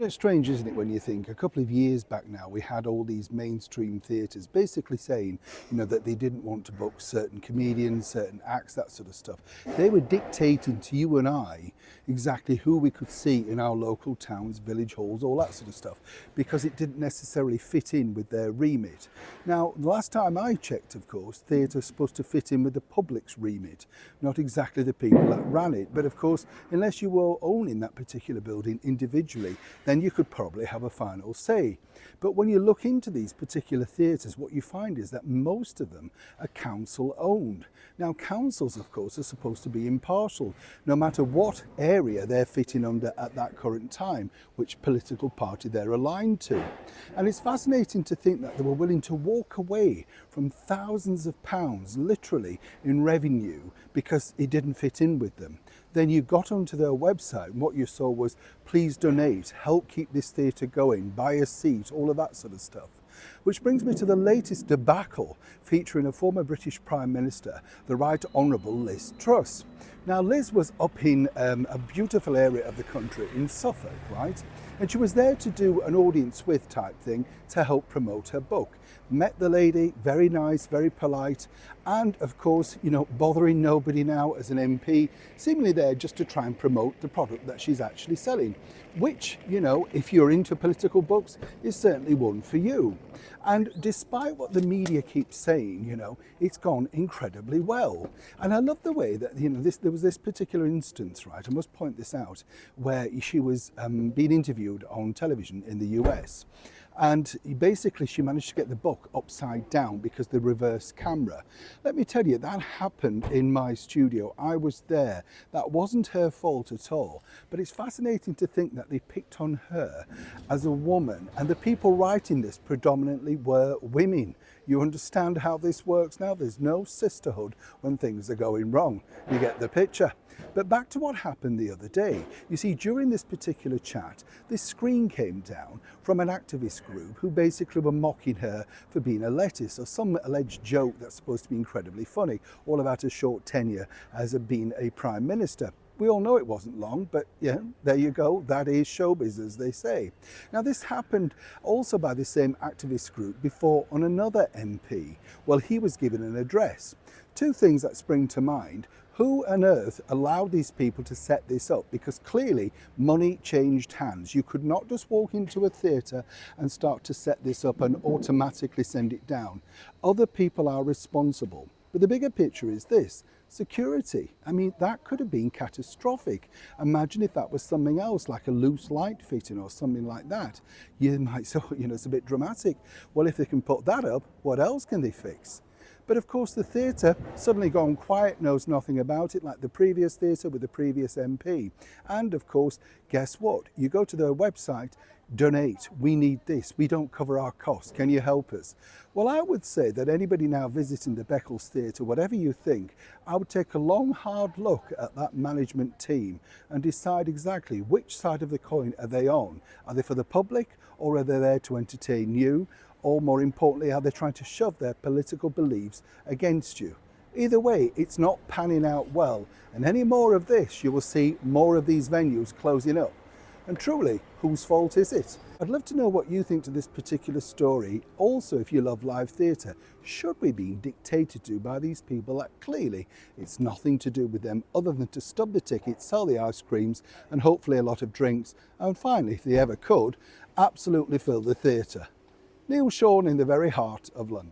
It's strange, isn't it, when you think a couple of years back now, we had all these mainstream theatres basically saying, that they didn't want to book certain comedians, certain acts, that sort of stuff. They were dictating to you and I exactly who we could see in our local towns, village halls, all that sort of stuff, because it didn't necessarily fit in with their remit. Now, the last time I checked, of course, theatre's supposed to fit in with the public's remit, not exactly the people that ran it. But of course, unless you were owning that particular building individually, then you could probably have a final say. But when you look into these particular theatres, what you find is that most of them are council owned. Now, councils, of course, are supposed to be impartial, no matter what area they're fitting under at that current time, which political party they're aligned to. And it's fascinating to think that they were willing to walk away from thousands of pounds, literally, in revenue because it didn't fit in with them. Then you got onto their website and what you saw was, please donate, help keep this theatre going, buy a seat, all of that sort of stuff. Which brings me to the latest debacle featuring a former British Prime Minister, the Right Honourable Liz Truss. Now, Liz was up in a beautiful area of the country in Suffolk, right? And she was there to do an audience with type thing to help promote her book. Met the lady, very nice, very polite, and of course, bothering nobody now as an MP, seemingly there just to try and promote the product that she's actually selling, which, if you're into political books, is certainly one for you. And despite what the media keeps saying, it's gone incredibly well. And I love the way that, there was this particular instance, right, I must point this out, where she was being interviewed on television in the US. And basically she managed to get the book upside down because the reverse camera. Let me tell you, that happened in my studio. I was there. That wasn't her fault at all. But it's fascinating to think that they picked on her as a woman. And the people writing this predominantly were women. You understand how this works now? There's no sisterhood when things are going wrong. You get the picture. But back to what happened the other day. You see, during this particular chat, this screen came down from an activist group who basically were mocking her for being a lettuce, or some alleged joke that's supposed to be incredibly funny, all about her short tenure as being a prime minister. We all know it wasn't long, but there you go. That is showbiz, as they say. Now, this happened also by the same activist group before on another MP. Well, he was given an address. Two things that spring to mind. Who on earth allowed these people to set this up? Because clearly money changed hands. You could not just walk into a theatre and start to set this up and automatically send it down. Other people are responsible. But the bigger picture is this: security. I mean, that could have been catastrophic. Imagine if that was something else, like a loose light fitting or something like that. You might say, it's a bit dramatic. Well, if they can put that up, what else can they fix? But of course, the theatre suddenly gone quiet, knows nothing about it, like the previous theatre with the previous MP. And of course, guess what? You go to their website, donate, we need this, we don't cover our costs, can you help us? Well, I would say that anybody now visiting the Beccles Theatre, whatever you think, I would take a long, hard look at that management team and decide exactly which side of the coin are they on. Are they for the public, or are they there to entertain you? Or more importantly, are they trying to shove their political beliefs against you? Either way, it's not panning out well. And any more of this, you will see more of these venues closing up. And truly, whose fault is it? I'd love to know what you think to this particular story. Also, if you love live theatre, should we be dictated to by these people that clearly it's nothing to do with them other than to stub the tickets, sell the ice creams, and hopefully a lot of drinks, and finally, if they ever could, absolutely fill the theatre. Neil Sean in the very heart of London.